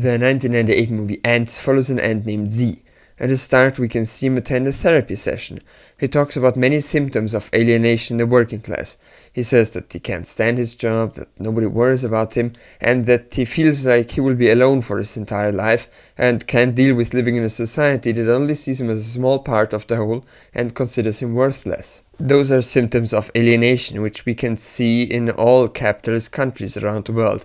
The 1998 movie Antz follows an ant named Z. At the start we can see him attend a therapy session. He talks about many symptoms of alienation in the working class. He says that he can't stand his job, that nobody worries about him, and that he feels like he will be alone for his entire life and can't deal with living in a society that only sees him as a small part of the whole and considers him worthless. Those are symptoms of alienation which we can see in all capitalist countries around the world.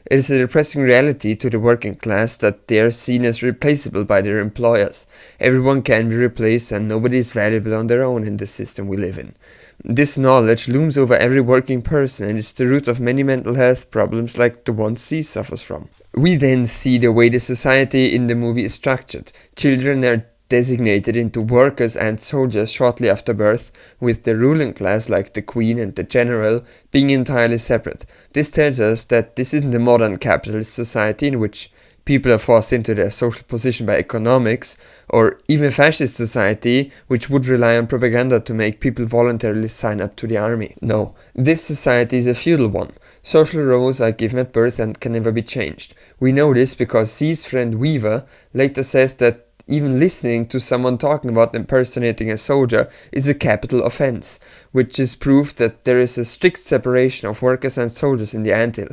It is a depressing reality to the working class that they are seen as replaceable by their employers. Everyone can be replaced and nobody is valuable on their own in the system we live in. This knowledge looms over every working person and is the root of many mental health problems like the one C suffers from. We then see the way the society in the movie is structured. Children are designated into workers and soldiers shortly after birth, with the ruling class like the queen and the general being entirely separate. This tells us that this isn't a modern capitalist society in which people are forced into their social position by economics, or even a fascist society which would rely on propaganda to make people voluntarily sign up to the army. No, this society is a feudal one. Social roles are given at birth and can never be changed. We know this because C's friend Weaver later says that even listening to someone talking about impersonating a soldier is a capital offense, which is proof that there is a strict separation of workers and soldiers in the anthill.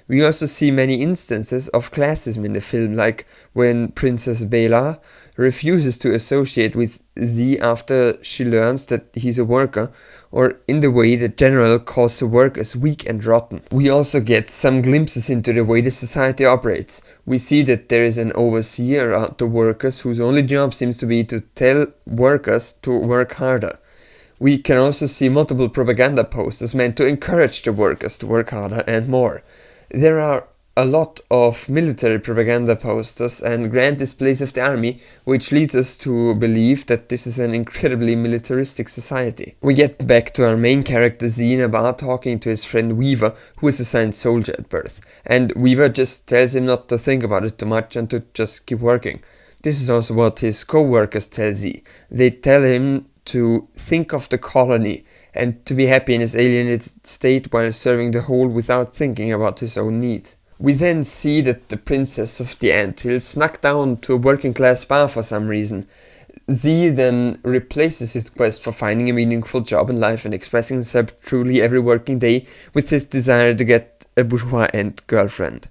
We also see many instances of classism in the film, like when Princess Bela refuses to associate with Z after she learns that he's a worker, or in the way the general calls the workers weak and rotten. We also get some glimpses into the way the society operates. We see that there is an overseer around the workers whose only job seems to be to tell workers to work harder. We can also see multiple propaganda posters meant to encourage the workers to work harder and more. There are a lot of military propaganda posters and grand displays of the army, which leads us to believe that this is an incredibly militaristic society. We get back to our main character Z in a bar talking to his friend Weaver, who is assigned soldier at birth, and Weaver just tells him not to think about it too much and to just keep working. This is also what his co-workers tell Z. They tell him to think of the colony and to be happy in his alienated state while serving the whole without thinking about his own needs. We then see that the princess of the anthill snuck down to a working class bar for some reason. Z then replaces his quest for finding a meaningful job in life and expressing himself truly every working day with his desire to get a bourgeois ant girlfriend.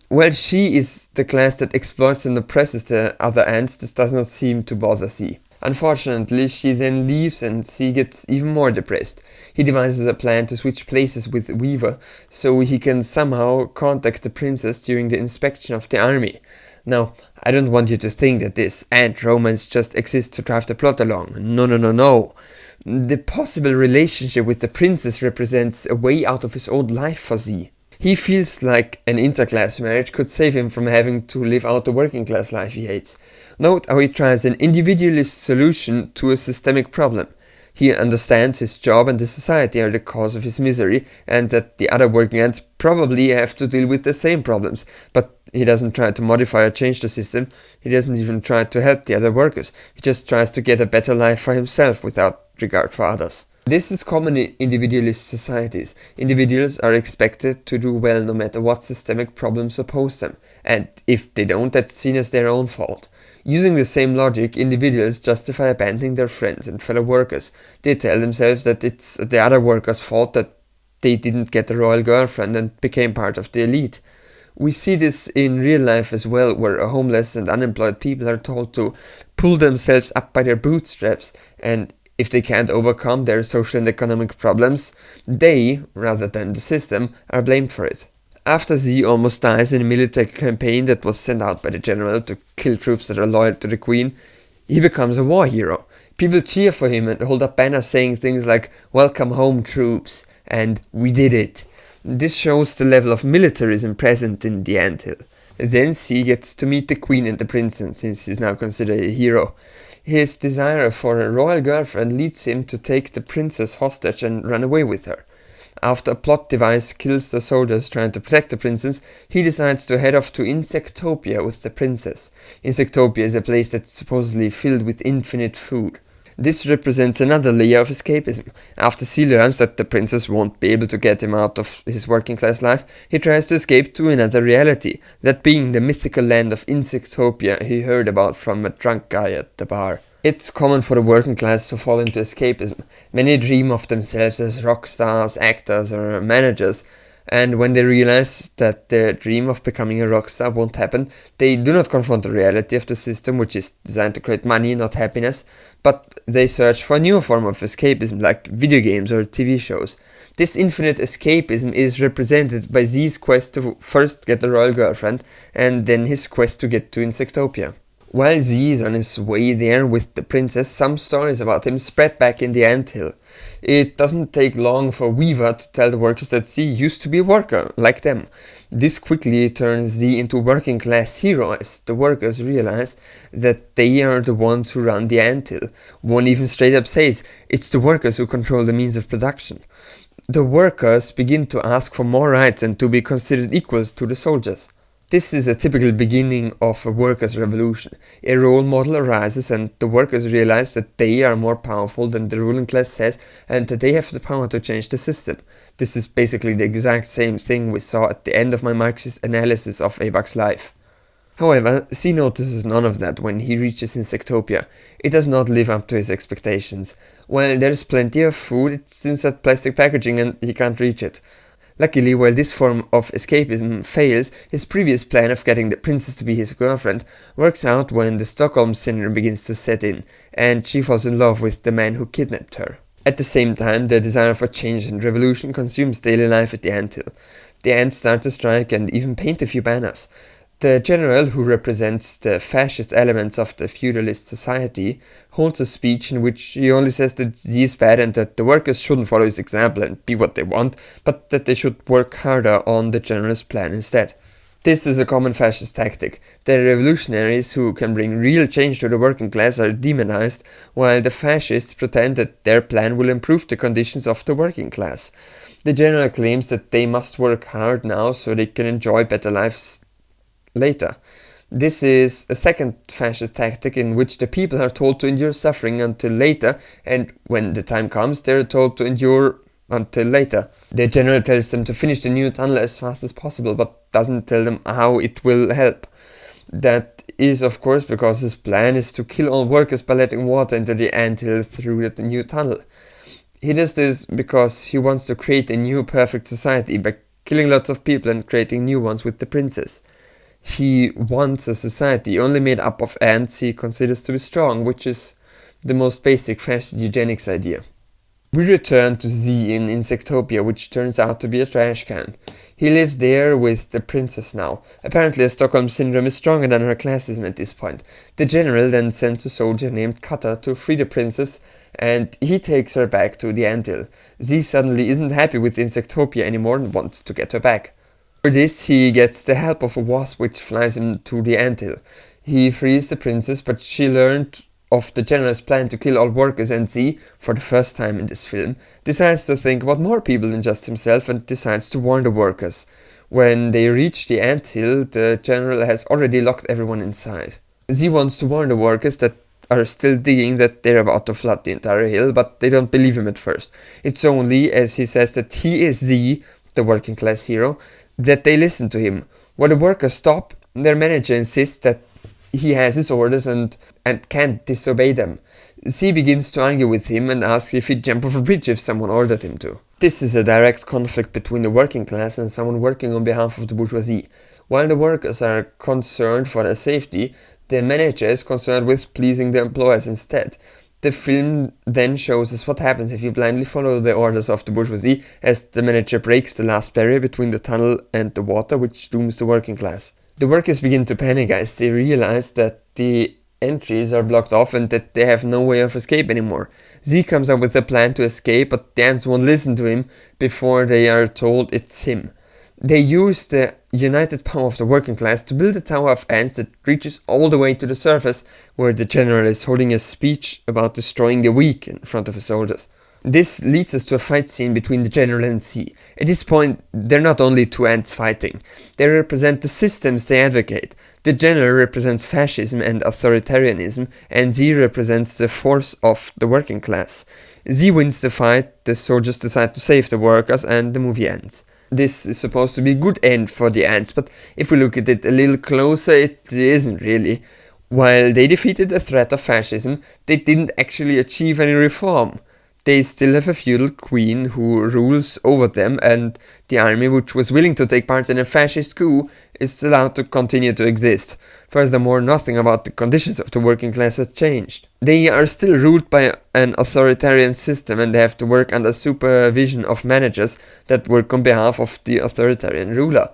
While she is the class that exploits and oppresses the other ants, this does not seem to bother Z. Unfortunately, she then leaves and Z gets even more depressed. He devises a plan to switch places with Weaver so he can somehow contact the princess during the inspection of the army. Now, I don't want you to think that this ant romance just exists to drive the plot along. No. The possible relationship with the princess represents a way out of his old life for Z. He feels like an interclass marriage could save him from having to live out the working class life he hates. Note how he tries an individualist solution to a systemic problem. He understands his job and the society are the cause of his misery, and that the other working ants probably have to deal with the same problems, but he doesn't try to modify or change the system. He doesn't even try to help the other workers. He just tries to get a better life for himself without regard for others. This is common in individualist societies. Individuals are expected to do well no matter what systemic problems oppose them, and if they don't, that's seen as their own fault. Using the same logic, individuals justify abandoning their friends and fellow workers. They tell themselves that it's the other workers' fault that they didn't get a royal girlfriend and became part of the elite. We see this in real life as well, where homeless and unemployed people are told to pull themselves up by their bootstraps, and if they can't overcome their social and economic problems, they, rather than the system, are blamed for it. After Z almost dies in a military campaign that was sent out by the general to kill troops that are loyal to the queen, he becomes a war hero. People cheer for him and hold up banners saying things like "Welcome home, troops" and "We did it." This shows the level of militarism present in the anthill. Then Z gets to meet the queen and the princess, since he's now considered a hero. His desire for a royal girlfriend leads him to take the princess hostage and run away with her. After a plot device kills the soldiers trying to protect the princess, he decides to head off to Insectopia with the princess. Insectopia is a place that's supposedly filled with infinite food. This represents another layer of escapism. After Z learns that the princess won't be able to get him out of his working class life, he tries to escape to another reality, that being the mythical land of insectopia he heard about from a drunk guy at the bar. It's common for the working class to fall into escapism. Many dream of themselves as rock stars, actors, or managers, and when they realize that their dream of becoming a rock star won't happen, they do not confront the reality of the system, which is designed to create money, not happiness, but they search for a new form of escapism, like video games or TV shows. This infinite escapism is represented by Z's quest to first get a royal girlfriend, and then his quest to get to Insectopia. While Z is on his way there with the princess, some stories about him spread back in the anthill. It doesn't take long for Weaver to tell the workers that Z used to be a worker, like them. This quickly turns Z into a working class hero as the workers realize that they are the ones who run the anthill. One even straight up says, it's the workers who control the means of production. The workers begin to ask for more rights and to be considered equals to the soldiers. This is a typical beginning of a workers' revolution. A role model arises and the workers realize that they are more powerful than the ruling class says and that they have the power to change the system. This is basically the exact same thing we saw at the end of my Marxist analysis of Abak's life. However, Z notices none of that when he reaches Insectopia. It does not live up to his expectations. While there is plenty of food, it's inside plastic packaging and he can't reach it. Luckily, while this form of escapism fails, his previous plan of getting the princess to be his girlfriend works out when the Stockholm syndrome begins to set in, and she falls in love with the man who kidnapped her. At the same time, the desire for change and revolution consumes daily life at the anthill. The ants start to strike and even paint a few banners. The general, who represents the fascist elements of the feudalist society, holds a speech in which he only says that Z is bad and that the workers shouldn't follow his example and be what they want, but that they should work harder on the general's plan instead. This is a common fascist tactic. The revolutionaries who can bring real change to the working class are demonized, while the fascists pretend that their plan will improve the conditions of the working class. The general claims that they must work hard now so they can enjoy better lives later. This is a second fascist tactic in which the people are told to endure suffering until later, and when the time comes, they are told to endure until later. The general tells them to finish the new tunnel as fast as possible, but doesn't tell them how it will help. That is, of course, because his plan is to kill all workers by letting water into the anthill through the new tunnel. He does this because he wants to create a new perfect society by killing lots of people and creating new ones with the princess. He wants a society only made up of ants he considers to be strong, which is the most basic fascist eugenics idea. We return to Z in Insectopia, which turns out to be a trash can. He lives there with the princess now. Apparently a Stockholm syndrome is stronger than her classism at this point. The general then sends a soldier named Cutter to free the princess, and he takes her back to the anthill. Z suddenly isn't happy with Insectopia anymore and wants to get her back. For this, he gets the help of a wasp which flies him to the anthill. He frees the princess, but she learned of the general's plan to kill all workers, and Z, for the first time in this film, decides to think about more people than just himself and decides to warn the workers. When they reach the anthill, the general has already locked everyone inside. Z wants to warn the workers that are still digging that they're about to flood the entire hill, but they don't believe him at first. It's only as he says that he is Z, the working class hero, that they listen to him. When the workers stop, their manager insists that he has his orders and can't disobey them. Z begins to argue with him and asks if he'd jump off a bridge if someone ordered him to. This is a direct conflict between the working class and someone working on behalf of the bourgeoisie. While the workers are concerned for their safety, the manager is concerned with pleasing the employers instead. The film then shows us what happens if you blindly follow the orders of the bourgeoisie, as the manager breaks the last barrier between the tunnel and the water, which dooms the working class. The workers begin to panic as they realize that the entries are blocked off and that they have no way of escape anymore. Z comes up with a plan to escape, but the ants won't listen to him before they are told it's him. They use the united power of the working class to build a tower of ants that reaches all the way to the surface, where the general is holding a speech about destroying the weak in front of his soldiers. This leads us to a fight scene between the General and Z. At this point, they're not only two ants fighting, they represent the systems they advocate. The General represents fascism and authoritarianism, and Z represents the force of the working class. Z wins the fight, the soldiers decide to save the workers, and the movie ends. This is supposed to be a good end for the ants, but if we look at it a little closer, it isn't really. While they defeated the threat of fascism, they didn't actually achieve any reform. They still have a feudal queen who rules over them, and the army, which was willing to take part in a fascist coup, is allowed to continue to exist. Furthermore, nothing about the conditions of the working class has changed. They are still ruled by an authoritarian system, and they have to work under supervision of managers that work on behalf of the authoritarian ruler.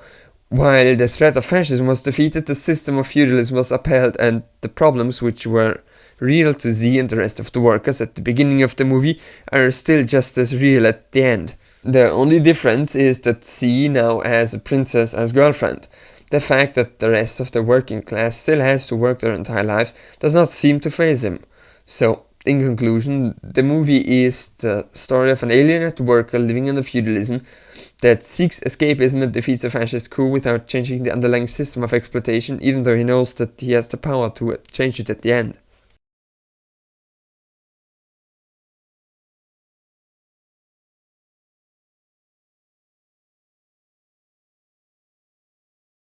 While the threat of fascism was defeated, the system of feudalism was upheld, and the problems which were real to Z and the rest of the workers at the beginning of the movie are still just as real at the end. The only difference is that Z now has a princess as girlfriend. The fact that the rest of the working class still has to work their entire lives does not seem to faze him. So, in conclusion, the movie is the story of an alienated worker living under feudalism that seeks escapism and defeats a fascist coup without changing the underlying system of exploitation, even though he knows that he has the power to change it at the end.